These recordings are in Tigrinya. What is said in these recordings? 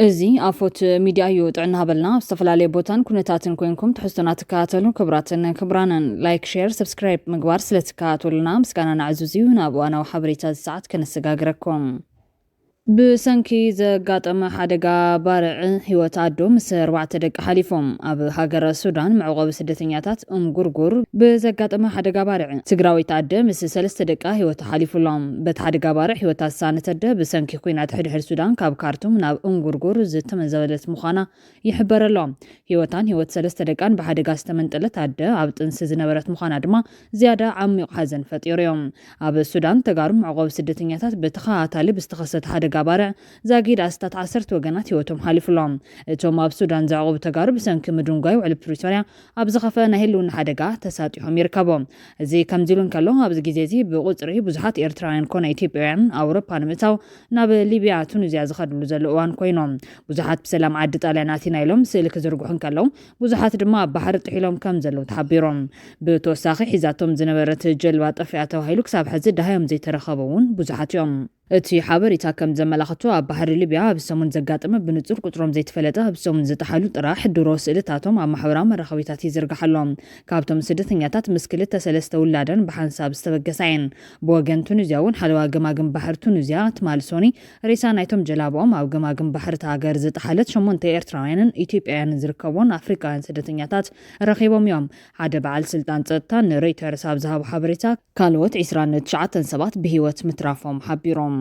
እዚ ኣፎት ሚድያ እዩ ጥዕና ሃበልና ዝተፈላለዩ ቦታን ኩነታትን ኮይንኩም ትሕዝቶና ትከታተሉ ክብራንን ላይክ ሼር ሰብስክራይብ ምግባር ስለትከታተሉና ምስጋና ንዕዙዝ እዩ ናብ እዋናዊ ሓበሬታ ሰዓት ከነሰጋግረኩም ብሰንኪ ዘጋጠመ ሓደጋ ባርዕ ህይወት ኣዶ ምስ 4 ደቂ ሓሊፎም ኣብ ሃገረ ሱዳን መዕቆቢ ስደተኛታት ጉርጉር ብዘጋጠመ ሓደጋ ባርዕ ትግራዊት ኣደ ምስ 3 ደቂ ህይወት ሓሊፉሎም በቲ ሓደጋ ባርዕ ህይወት ሳነተደ ብሰንኪ ኩናት ሕድሕድ ሱዳን ካብ ካርቱም ናብ ጉርጉር ዝተመዘበለት ምዃና ይሕበረሎም ህይወት 3 ደቃን ብሓደጋ ዝተመንጠለት ኣደ ኣብ ጥንሲ ዝነበረት ምዃና ድማ ዝያዳ ዓሚቕ ሓዘን ፈጢሮም ኣብ ሱዳን ተጋሩ መዕቆቢ ስደተኛታት ብተኸታታሊ ብዝተኸሰተ ሓደጋ ባርዕ ዛጊድ ኣስታት 10 ወገናት ህይወቶም ሓሊፉሎም እቶም ኣብ ሱዳን ዘዕቆቡ ተጋሩ ብሰንኪ ምድንጓይ ውዕል ፕሪቶርያ ኣብ ዝኸፈ ናይ ህልውና ሓደጋ ተሳጢሖም ይርከቦም እዚ ከምዚሉ እንከሎ ኣብዚ ግዜ እዚ ብቁፅሪ ብዙሓት ኤርትራውያን ኮነ ኢትዮጵያውያን ኣውሮፓ ንምእታው ናብ ሊብያ ቱኒዝያ ዝኸድሉ ዘለዉ እዋን ኮይኖም ብዙሓት ብሰላም ዓዲ ጣልያን ኣቲና ኢሎም ስእሊ ክዝርግሑ እንከለው ብዙሓት ድማ ኣብ ባሕሪ ጥሒሎም ከም ዘለው ተሓቢሮም ብተወሳኺ ሒዛቶም ዝነበረት ጀልባ ጠፊኣ ተባሂሉ ክሳብ ሕዚ ዳሃዮም ዘይተረኸቡ እውን ብዙሓት እዮም እቲ ሓበሬታ ከም ዘመላኽቱ ኣብ ባሕሪ ሊብያ ኣብ ሰሙን ዘጋጠመ ብንጹር ቁጥሮም ዘይተፈለጠ ኣብ ሰሙን ዝተሓሉ ጥራሕ ድሮ ስእልታቶም ኣብ ማሕበራዊ መራኸቢታት ይዝርግሓሎም ካብቶም ስደተኛታት ምስ ክልተ ሰለስተ ውላደን ብሓንሳብ ዝተበገሳየን ብወገን ቱኒዝያ እውን ሓለዋ ገማግም ባሕሪ ቱኒዝያ ትማል ሶኒ ሬሳ ናይቶም ጀላቦኦም ኣብ ገማግም ባሕሪ ሃገር ዝጠሓለት 8 ኤርትራውያንን ኢትዮጵያውያንን ዝርከቦን አፍሪካውያን ስደተኛታት ረኺቦም እዮም ሓደ በዓል ስልጣን ጸጥታ ንሮይተርስ ኣብ ዝሃቡ ሓበሬታ ካልኦት 29 ሰባት ብህይወት ምትራፎም ሓቢሮም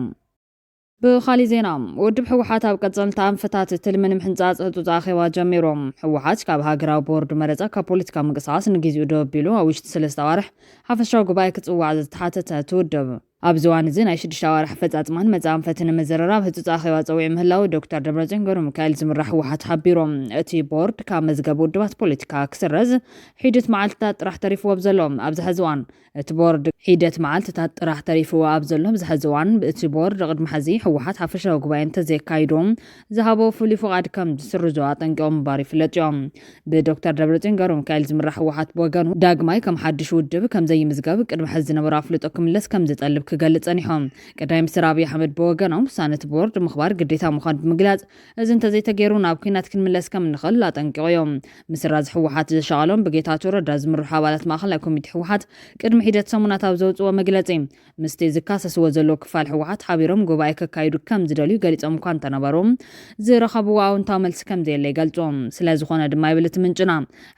ብኻሊ ዜና ውድብ ሕወሓት ኣብ ቀጸልታ አንፈታት ትልምን ምሕንጻጽ ህጡጽ ኣኼባ ጀሚሮም ሕወሓት ካብ ሃገራዊ ቦርድ መረጻ ካብ ፖለቲካ ምንቅስቓስ ንግዚኡ ደው ኣቢሉ ኣብ ውሽጢ 3 ኣዋርሕ ሓፈሻዊ ጉባኤ ክጽዋዕ ዝተሓተተ ትውድብ ኣብ ዝዋን እዚ ናይ 6 ኣዋርሕ ፈጻጽማን መጻንፈትን መዘረራብ ህጡጽ ኣኼባ ጸዊዕ ምህላው ዶክተር ደብረጽዮን ገብረሚካኤል ዝምራሕ ሕወሓት ሓቢሮም እቲ ቦርድ ካብ መዝገብ ውድባት ፖለቲካ ክስረዝ ሒደት መዓልትታት ጥራሕ ተሪፍዎ ብዘሎም ኣብዚ ሕዚ እዋን እቲ ቦርድ ሒደት መዓልትታት ጥራሕ ተሪፍዎ ኣብ ዘሎ ኣብዚ ሕዚ እዋን እቲ ቦርድ ቅድሚ ሕዚ ሕወሓት ሓፈሻዊ ጉባኤ እንተዘይካይዶም ዝሃቦ ፍሉይ ፍቓድ ከም ዝስርዞ ኣጠንቂቖም ምባር ይፍለጥ እዮም ብዶክተር ደብረጽዮን ገብረሚካኤል ዝምራሕ ሕወሓት ብወገኑ ዳግማይ ከም ሓድሽ ውድብ ከም ዘይምዝገብ ቅድሚ ሕዚ ዝነበሩ ኣፍልጦ ክምለስ ከም ዝጠልብ ክገልጽ ጸኒሖም ቀዳማይ ሚኒስትር ኣብይ ኣሕመድ ብወገኖም ውሳነት ቦርድ ምኽባር ግዴታ ምዃኑ ብምግላጽ እዚ እንተዘይተገይሩ ናብ ኩናት ክንምለስ ከም ንኽእል ኣጠንቂቖም ምስራዝ ሕወሓት ዘሸቓሎም ብጌታቸው ረዳ ዝምርሑ ኣባላት ማእኸላይ ኮሚቴ ሕወሓት ቅድሚ ሒደት ሰሙናት ኣብ ዘውፅዎ መግለጺ ምስቲ ዝካሰስዎ ዘሎ ክፋል ሕወሓት ሓቢሮም ጉባኤ ከካይዱ ከም ዝደልዩ ገሊፆም እኳ እንተነበሩ ዝረኸብዎ ኣዎንታዊ መልሲ ከም ዘየለ ይገልጾም ስለዝኾነ ድማ ይብል እቲ ምንጭና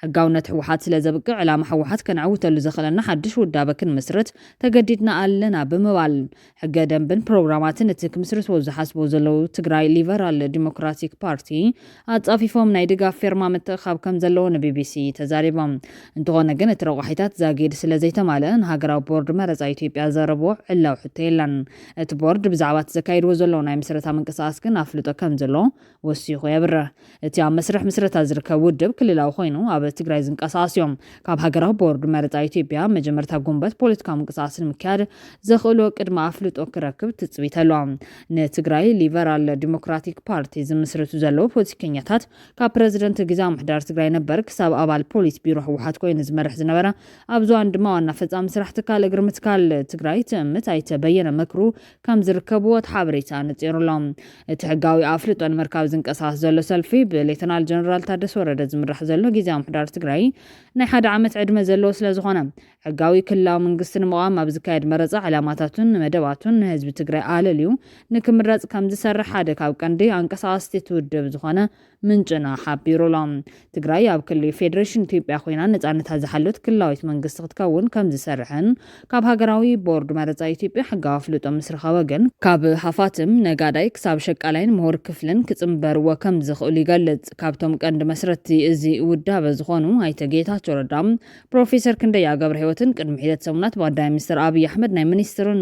ሕጋውነት ሕወሓት ስለዘብቅዕ ዕላማ ሕወሓት ከንዕውተሉ ዘኽእለና ሓድሽ ውዳበ ክንምስርት ተገዲድና ኣለና ብምባል ሕገ ደንብን ፕሮግራማትን እቲ ክምስርትዎ ዝሓስቦ ዘለዉ ትግራይ ሊበራል ዲሞክራቲክ ፓርቲ ኣጻፊፎም ናይ ድጋፍ ፌርማ ምትእኻብ ከም ዘለዎ ንቢቢሲ ተዛሪቦም እንተኾነ ግን እቲ ረቑሒታት ዛጊድ ስለዘይተማልአ ንሃገራዊ ቦርድ መረጻ ኢትዮጵያ ዘረብዎ ዕላው ሕቶ የለን እቲ ቦርድ ብዛዕባ ዘካይድዎ ዘሎ ናይ ምስረታ ምንቅስቓስ ግን ኣፍልጦ ከም ዘሎ ወሲኹ የብርህ እቲ ኣብ መስርሕ ምስረታ ዝርከብ ውድብ ክልላዊ ኮይኑ ኣብ ትግራይ ዝንቀሳቐስ እዮም ካብ ሃገራዊ ቦርድ መረጻ ኢትዮጵያ መጀመርታ ጉንበት ፖለቲካዊ ምንቅስቓስ ንምክያድ ዘኽእሎ ቅድሚ ኣፍልጦ ክረክብ ትጽቢት ኣሎ ንትግራይ ሊበራል ዲሞክራቲክ ፓርቲ ዝምስርቱ ዘለዉ ፖለቲከኛታት ካብ ፕረዚደንት ግዝያዊ ምሕዳር ትግራይ ነበር ክሳብ ኣባል ፖሊስ ቢሮ ሕወሓት ኮይኑ ዝመርሕ ዝነበረ ኣብ ዝዋን ድማ ዋና ፈጻሚ ስራሕ ትካል እግሪ ምትካል ትግራይ ትእምት ኣይተበየነ መክሩ ከም ዝርከብዎ ሓበሬታ ነፂሩሎም እቲ ሕጋዊ ኣፍልጦ ንምርካብ ዝንቀሳቐስ ዘሎ ሰልፊ ብሌተናል ጀነራል ታደሰ ወረደ ዝምራሕ ዘሎ ግዝያዊ ምሕዳር ትግራይ ናይ 1 ዓመት ዕድመ ዘለዎ ስለዝኾነ ሕጋዊ ክልላዊ መንግስቲ ንምቋም ኣብ ዝካየድ መረጻ ዕላማታቱን መደባቱን ንህዝቢ ትግራይ ኣለልዩ ንክምረጽ ከም ዝሰርሕ ሓደ ካብ ቀንዲ አንቀሳቐስቲ ትውድብ ዝኾነ ምንጭና ሓቢሩሎም ትግራይ ኣብ ክልል ፌደሬሽን ኢትዮጵያ ኮይና ነጻነታ ዝሓለት ክልላዊት መንግስቲ ክትከውን ከም ዝሰርሕን ካብ ሃገራዊ ቦርድ መረጻ ኢትዮጵያ ሕጋዊ ኣፍልጦ ምስ ረኸበ ግን ካብ ሃፋትም ነጋዳይ ክሳብ ሸቃላይን ምሁር ክፍልን ክጽምበርዎ ከም ዝኽእሉ ይገልጽ ካብቶም ቀንዲ መስረቲ እዚ ውዳበ ዝኾኑ ኣይተ ጌታቸው ረዳ ፕሮፌሰር ክንደያ ገብረ ህይወትን ቅድሚ ሒደት ሰሙናት ብቀዳማይ ሚኒስትር ኣብይ ኣሕመድ ናይ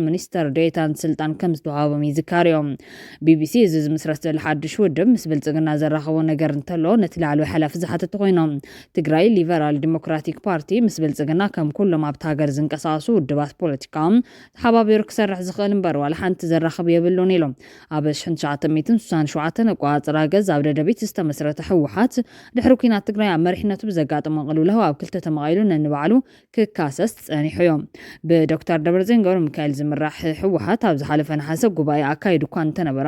ሚኒስተር ዴታን ስልጣን ከም ዝተዋሃቦም ይዝካርዮም ቢቢሲ እዚ ዝምስረት ዘሎ ሓድሽ ውድብ ምስ ብልጽግና ዘራኸቦ ነገር እንተሎ ነቲ ላዕለዋይ ሓላፊ ዝሓተቱ ኮይኖም ትግራይ ሊበራል ዲሞክራቲክ ፓርቲ ምስ ብልጽግና ከም ኩሎም ኣብቲ ሃገር ዝንቀሳቐሱ ውድባት ፖለቲካ ተሓባቢሩ ክሰርሕ ዝኽእል እምበር ዋላ ሓንቲ ዘራኽብ የብሉን ኢሎም ኣብ 1967 ኣቆጻጽራ ገዝ ኣብ ደደቢት ዝተመስረተ ሕወሓት ድሕሪ ኩናት ትግራይ ኣብ መሪሕነቱ ብዘጋጠመ ቅልውላው ኣብ ክልተ ተመቒሉ ነንባዕሉ ክካሰስ ጸኒሑ እዮም ብዶክተር ደብረጽዮን ገብረሚካኤል ዝምራሕ ሕወሓት ኣብ ዝሓለፈ ነሐሰ ጉባኤ ኣካይዱ እኳ እንተነበረ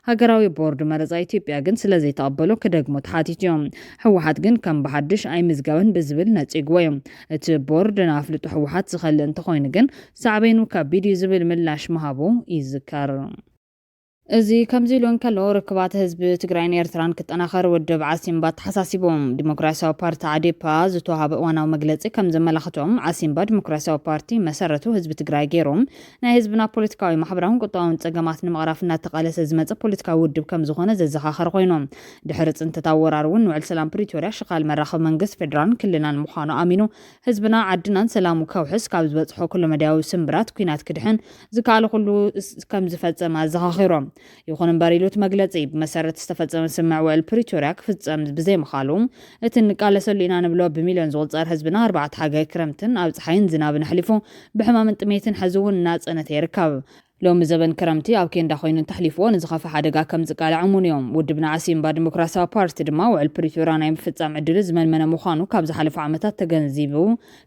ሃገራዊ ቦርድ መረፃ ኢትዮጵያ ግን ስለዘይተቐበሎ ክደግሞ ተሓቲቱ እዮም። ሕወሓት ግን ከም ብሓድሽ ኣይምዝገበን ብዝብል ነፂግዎ እዮም። እቲ ቦርድ ናፍልጡ ሕወሓት ዝኸልእ እንተኾይኑ ግን ሳዕበይኑ ከቢድ ዝብል ምላሽ ምሃቡ ይዝከር። እዚ ከምዚ ኢሉ እንከሎ ርክባት ህዝቢ ትግራይን ኤርትራን ክጠናኸር ውድብ ዓሲምባ ተሓሳሲቦም ዲሞክራሲያዊ ፓርቲ ዓዴፓ ዝተዋሃበ እዋናዊ መግለፂ ከም ዘመላኽቶም ዓሲምባ ዲሞክራሲያዊ ፓርቲ መሰረቱ ህዝቢ ትግራይ ገይሮም ናይ ህዝብና ፖለቲካዊ ማሕበራውን ቁጠባውን ፀገማት ንምቕራፍ እናተቃለሰ ዝመፀ ፖለቲካዊ ውድብ ከም ዝኾነ ዘዘኻኽር ኮይኖም ድሕሪ ፅንተት ኣወራር እውን ንውዕል ሰላም ፕሪቶርያ ሽኻል መራኸቢ መንግስቲ ፌደራልን ክልልናን ምዃኑ ኣሚኑ ህዝብና ዓድናን ሰላሙ ከውሕስ ካብ ዝበፅሖ ኩሉ መድያዊ ስምብራት ኩናት ክድሕን ዝከኣለ ኩሉ ከም ዝፈፀመ ኣዘኻኺሮም። ይኹን እምበር ኢሉት መግለፂ ብመሰረት ዝተፈፀመ ስምዕ ውዕል ፕሪቶርያ ክፍፀም ብዘይምኻሉ እቲ ንቃለሰሉ ኢና ንብሎ ብሚልዮን ዝቑፀር ህዝብና 4 ሓጋይ ክረምትን ኣብ ፀሓይን ዝናብን ሓሊፉ ብሕማምን ጥሜትን ሕዚ እውን እናፀነተ ይርከብ። ሎሚ ዘበን ክረምቲ ኣብ ኬንዳ ኮይኑ ተሕሊፍዎ ንዝኸፈ ሓደጋ ከም ዝቃልዕ እሙን እዮም። ውድብና ዓሲምባ ዲሞክራሲያዊ ፓርቲ ድማ ውዕል ፕሪቶርያ ናይ ምፍፃም ዕድል ዝመንመነ ምዃኑ ካብ ዝሓለፉ ዓመታት ተገንዚቡ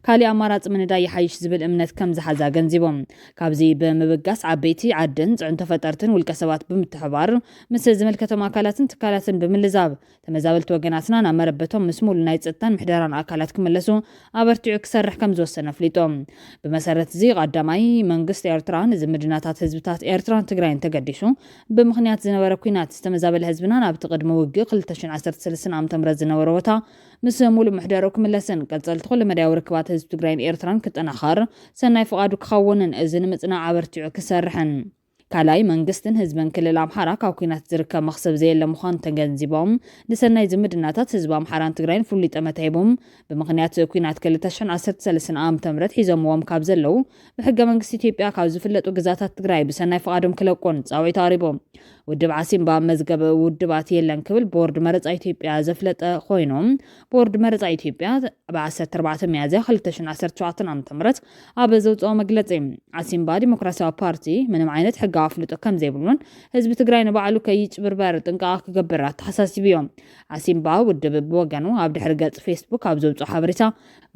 ካሊእ ኣማራፂ ምንዳይ ይሓይሽ ዝብል እምነት ከም ዝሓዛ ገንዚቦም ካብዚ ብምብጋስ ዓበይቲ ዓድን ፅዕንቶ ፈጠርትን ውልቀ ሰባት ብምትሕባር ምስ ዝመልከቶም ኣካላትን ትካላትን ብምልዛብ ተመዛበልቲ ወገናትና ናብ መረበቶም ምስ ሙሉ ናይ ፀጥታን ምሕደራን ኣካላት ክመለሱ ኣበርቲዑ ክሰርሕ ከም ዝወሰነ ኣፍሊጦም። ብመሰረት እዚ ቀዳማይ መንግስቲ ኤርትራ ንዝምድናታት ህዝብታት ኤርትራን ትግራይን ተገዲሱ ብምኽንያት ዝነበረ ኩናት ዝተመዛበለ ህዝብና ናብቲ ቅድሚ ውግእ 2013 ዓ.ም ዝነበረ ቦታ ምስ ሙሉእ ምሕደሩ ክምለስን ቀፀልቲ ኩሉ መድያዊ ርክባት ህዝቢ ትግራይን ኤርትራን ክጠናኸር ሰናይ ፍቓዱ ክኸውንን እዚ ንምፅናዕ ኣበርቲዑ ክሰርሕን ካልኣይ መንግስትን ህዝብን ክልል ኣምሓራ ካብ ኩናት ዝርከብ መኽሰብ ዘየለ ምዃኑ ተገንዚቦም ንሰናይ ዝምድናታት ህዝቢ ኣምሓራን ትግራይን ፍሉይ ጠመተ ሂቦም ብምኽንያት ኩናት 2013 ዓ.ም ሒዞምዎም ካብ ዘለው ብሕገ መንግስቲ ኢትዮጵያ ካብ ዝፍለጡ ግዛታት ትግራይ ብሰናይ ፍቓዶም ክለቁን ፃዊዒት ኣቕሪቦም ውድብ ዓሲምባ መዝገበ ውድባት የለን ክብል ቦርድ መረፃ ኢትዮጵያ ዘፍለጠ ኮይኖም ቦርድ መረፃ ኢትዮጵያ ብ14 ሚያዝያ 2017 ዓ.ም ኣብ ዘውፅኦ መግለፂ ዓሲምባ ዲሞክራሲያዊ ፓርቲ ምንም ዓይነት ሕጋ ኣፍልጦ ከም ዘይብሉን ህዝቢ ትግራይ ንባዕሉ ከይጭብርበር ጥንቃቐ ክገብር ተሓሳሲቡ እዮም። ዓሲምባ ውድብ ብወገኑ ኣብ ድሕሪ ገጽ ፌስቡክ ኣብ ዘውፅኦ ሓበሬታ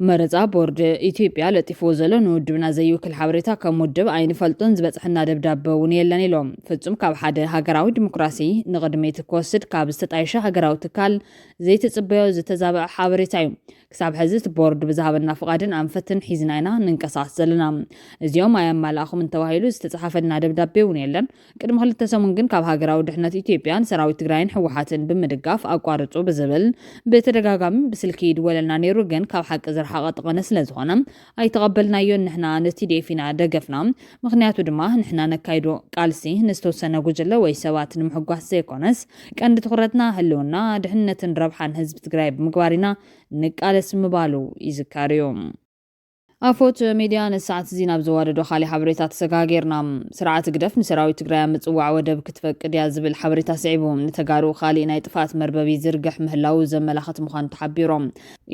መረፃ ቦርድ ኢትዮጵያ ለጢፎ ዘሎ ንውድብና ዘይውክል ሓበሬታ ከም ውድብ ኣይንፈልጦን ዝበፅሐና ደብዳቤ እውን የለን ኢሎም ፍጹም ካብ ሓደ ሃገራዊ ዲሞክራሲ ንቅድሚት ክወስድ ካብ ዝተጣየሸ ሃገራዊ ትካል ዘይተጽበዮ ዝተዛበዐ ሓበሬታ እዩ። ክሳብ ሕዚ ቦርድ ብዝሃበና ፍቓድን ኣንፈትን ሒዝና ኢና ንንቀሳቀስ ዘለና እዚኦም ኣየማልኣኹም እንተባሂሉ ዝተጻሓፈና ደብዳቤ እውን የለን። ቅድሚ 2 ሰሙን ግን ካብ ሃገራዊ ድሕነት ኢትዮጵያን ሰራዊት ትግራይን ሕወሓትን ብምድጋፍ ኣቋርጹ ብዝብል ብተደጋጋሚ ብስልኪ ይድወለልና ነይሩ ግን ካብ ሓቂ ዝረሓቐ ጠቐነ ስለዝኾነ ኣይተቐበልናዮን ንሕና ንቲዲኤፍ ኢና ደገፍና ምክንያቱ ድማ ንሕና ነካይዶ ቃልሲ ንዝተወሰነ ጉጅለ ወይ ሰባት ንምሕጓስ ዘይኮነስ ቀንዲ ትኹረትና ህልውና ድሕነትን ረብሓን ህዝቢ ትግራይ ብምግባር ኢና ንቃለስ ምባሉ ይዝከር እዩ። ኣፎት ሚድያ ንሰዓት እዚ ናብ ዘዋደዶ ካሊእ ሓበሬታ ተሰጋጌርና ስርዓት ግደፍ ንሰራዊት ትግራይ ምጽዋዕ ወደብ ክትፈቅድ ያ ዝብል ሓበሬታ ስዒቦም ንተጋሩ ካሊእ ናይ ጥፋት መርበቢ ዝርግሕ ምህላው ዘመላኽት ምዃኑ ተሓቢሮም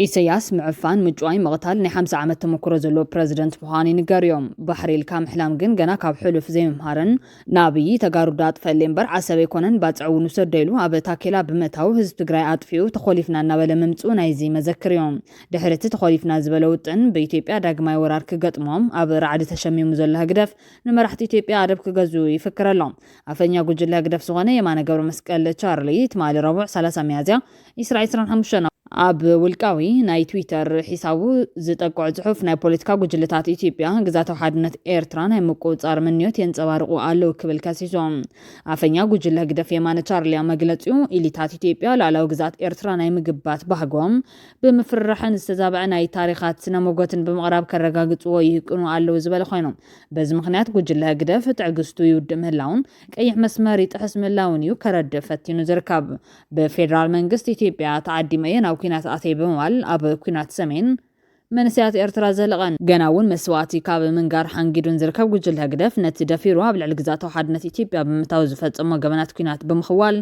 ኢሳያስ ምዕፋን ምጭዋይ መቕታል ናይ 50 ዓመት ተመክሮ ዘለዎ ፕረዚደንት ምዃኑ ይንገር እዮም። ባሕሪ ኢልካ ምሕላም ግን ገና ካብ ሕሉፍ ዘይምምሃርን ንኣብይ ተጋሩ ዳጥፈለ እምበር ዓሰብ ኣይኮነን ባፅዕውን ውሰደሉ ኣብ ታኬላ ብምእታው ህዝቢ ትግራይ ኣጥፊኡ ተኾሊፍና እናበለ ምምፁ ናይዚ መዘክር እዮም። ድሕሪ እቲ ተኾሊፍና ዝበለ ውጥን በኢትዮጵያ ማይ ወራር ክገጥሞም ኣብ ራዕዲ ተሸሚሙ ዘሎ ህግደፍ ንመራሕቲ ኢትዮጵያ ኣደብ ክገዙ ይፍክረሎም። ኣፈኛ ጉጅለ ህግደፍ ዝኾነ የማነ ገብረ መስቀል ቻርሊ ትማሊ ረቡዕ 30 ሚያዝያ 2025 ኣብ ውልቃዊ ናይ ትዊተር ሒሳቡ ዝጠቅዕ ጽሑፍ ናይ ፖለቲካ ጉጅለታት ኢትዮጵያ ግዛታዊ ሓድነት ኤርትራ ናይ ምቁፅጻር ምንዮት የንጸባርቁ ኣለው ክብል ከሲሶም ኣፈኛ ጉጅለ ህግደፍ የማነ ቻርሊ መግለጺኡ ኢሊታት ኢትዮጵያ ላዕላዊ ግዛት ኤርትራ ናይ ምግባት ባህጎም ብምፍራሕን ዝተዛብዐ ናይ ታሪኻት ስነመጎትን ብምቕራብ ከረጋግጽዎ ይህቅኑ ኣለው ዝበለ ኮይኖም በዚ ምክንያት ጉጅለ ህግደፍ ትዕግስቱ ይውድእ ምህላውን ቀይሕ መስመር ይጥሕስ ምህላውን እዩ ከረድእ ፈቲኑ ዝርከብ ብፌደራል መንግስቲ ኢትዮጵያ ተዓዲመ ናብ ኩናት ኣተይ ብምባል ኣብ ኩናት ሰሜን መንስያት ኤርትራ ዘለቐን ገና እውን መስዋዕቲ ካብ ምንጋር ሓንጊዱን ዝርከብ ጉጅለ ህግደፍ ነቲ ደፊሩ ኣብ ልዕሊ ግዛታዊ ሓድነት ኢትዮጵያ ብምታው ዝፈጸሞ ገበናት ኩናት ብምኽዋል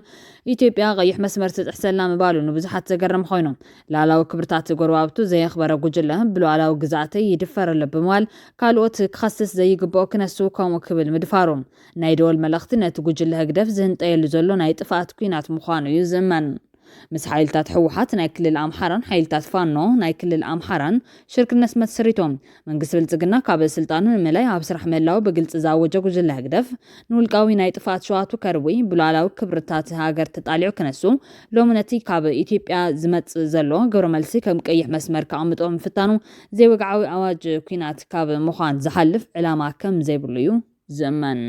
ኢትዮጵያ ቀይሕ መስመር ትጥሕሰላ ምባሉ ንብዙሓት ዘገርም ኮይኖም ላዕላዊ ክብርታት ጎረባብቱ ዘየኽበረ ጉጅለ ብሉዓላዊ ግዛተይ ይድፈረሉ ብምባል ካልኦት ክኸስስ ዘይግብኦ ክነሱ ከምኡ ክብል ምድፋሮም ናይ ደወል መልእኽቲ ነቲ ጉጅለ ህግደፍ ዝህንጠየሉ ዘሎ ናይ ጥፋት ኩናት ምዃኑ እዩ ዝእመን። ምስ ሓይልታት ሕወሓት ናይ ክልል ኣምሓራን ሓይልታት ፋኖ ናይ ክልል ኣምሓራን ሽርክነት መስሪቶም መንግስቲ ብልጽግና ካብ ስልጣኑ ንምላይ ኣብ ስራሕ መላው ብግልጽ ዛወጀ ጉጅለ ህግደፍ ንውልቃዊ ናይ ጥፋት ሸዋቱ ከርዊ ብላላዊ ክብርታት ሃገር ተጣሊዑ ክነሱ ሎሚ ነቲ ካብ ኢትዮጵያ ዝመጽእ ዘሎ ግብረ መልሲ ከም ቀይሕ መስመር ከቕምጦም ፍታኑ ዘይወግዓዊ ኣዋጅ ኩናት ካብ ምዃን ዝሓልፍ ዕላማ ከም ዘይብሉ እዩ ዘመን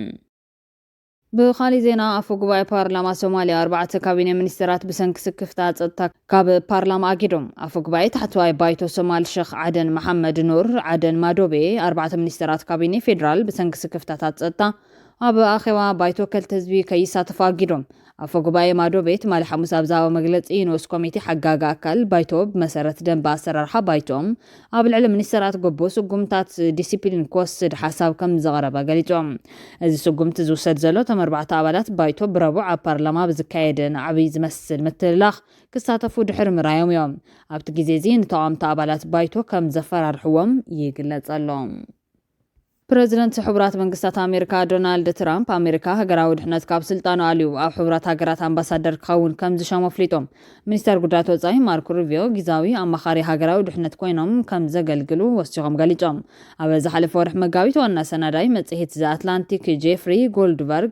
بخالي زينا أفو قبائي بارلما سوماليا 4 كابينة منسترات بسنك سكفتا تصدتا كاب بارلما أجدهم أفو قبائي تحتواي بايتو سومال شيخ عدن محمد نور عدن مادوبي 4 منسترات كابينة فيدرال بسنك سكفتا تصدتا أب آخوا بايتو كالتزبي كيسا تفاقدهم أفو قبائي مادوبي تمالي حموس أبزاو مجلس إنوس كوميتي حقاقا كال بايتو بمسارة دن باسر رحا بايتوم أب العلم منسترات قبوس وقمتات ديسيبلين كوسد حساب كم زغربا قاليتوم إذا سقمت زوسد زلو تم 4 أبالات بايتو بربوع بارلما بزكايدن عبيز مسل متلاخ كساتفو دحر مرايوم يوم أبت جيزين طعام تابالات بايتو كم زفر رحوم يقلت اللهم بريزيدنت حبرات منقسطات أمريكا دونالد ترامب أمريكا هجراو دحنت كاب سلطانو عليو أو حبرات هجرات أمباسادر كون كم زشامو فليتوم منستر قدرات وزاي ماركو ريفيو جزاوي أما خاري هجراو دحنت كوينهم كم زقلقلو وسجهم قاليتوم أبز حلف ورح مقاويت وانا سناداي متسهيت زا أتلانتيك جيفري جولدبرغ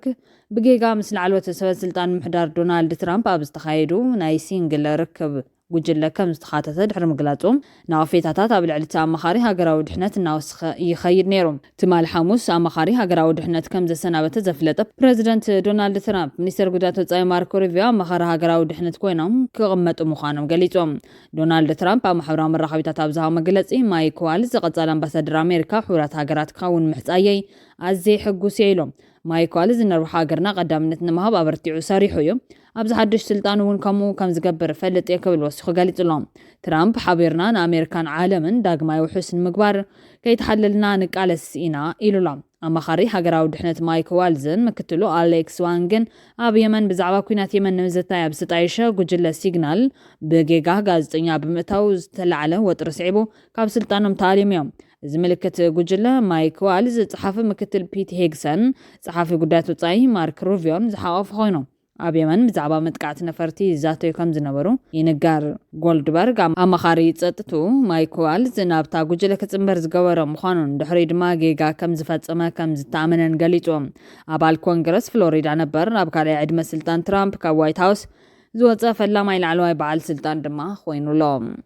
بقيقا مثل علوة سبب سلطان محدار دونالد ترامب أبز تخايدو ناي سينجل ركب وجل كم استخاتة دحر مقلاتهم نافيتات قبل على مخاري هاجراو دحنت ناوس يخير نيرهم تمال حموس مخاري هاجراو دحنت كم سنة بتزفلت بريزيدنت دونالد ترامب منستر قدرات وزاي ماركو ريفيو مخار هاجراو دحنت كوينهم كغمت مخانم قاليتهم دونالد ترامب محورام الرخويتات أبزها مقلتي مايك والز قصال أمباسادر أمريكا حورات هاجرات كون محتاجي أزي حقو سيلهم مايك والز نروح هاجرنا قدامنا نمهب أبرتيعو صريحو أبز حدش سلطان ون كم زقبر فلت يكبل وسخو قالت لهم ترامب حبيرنا أمريكان عالمن داقما يوحسن مقبار كي تحللنا نقال السئينا إلو لهم أما خاري حقراو دحنت مايك والزن مكتلو أليكس وانجن أب يمن بزعبا كوينات يمن نمزتنا يبسط عيشة قجلة سيجنال بجيجا غازتنيا بمتاوز تلعله وترسعبو كاب سلطانهم تاليم يوم زملكت قجلة مايك والز صحافي مكتل بيت هيغسن صحافي قداتو تاي مارك روفيون زحاوف خوينو أب يمن بزعبا متقعت نفرتي زاتو كم زنبرو ينقار جولدبرغ أما خاري تصطتو مايك والز نابتا قجلة كتنبر زقورة مخانون دحري دما جيجا كم زفتما كم زتامنن قاليتوم أبال كونغرس فلوريدا نبر أبكالي عدم سلطان ترامب كوايت هاوس زوطة فلما يلعلواي بعال سلطان دما خوينو لهم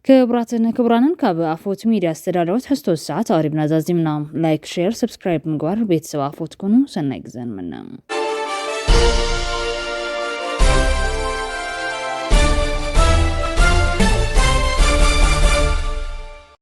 كبراتن كاب أفوت ميديا استدادوت حستو الساعة تقريبنا زازيمنا لايك شير سبسكرايب مقوار بيت سوا أفوت كونو سنة يجزن منام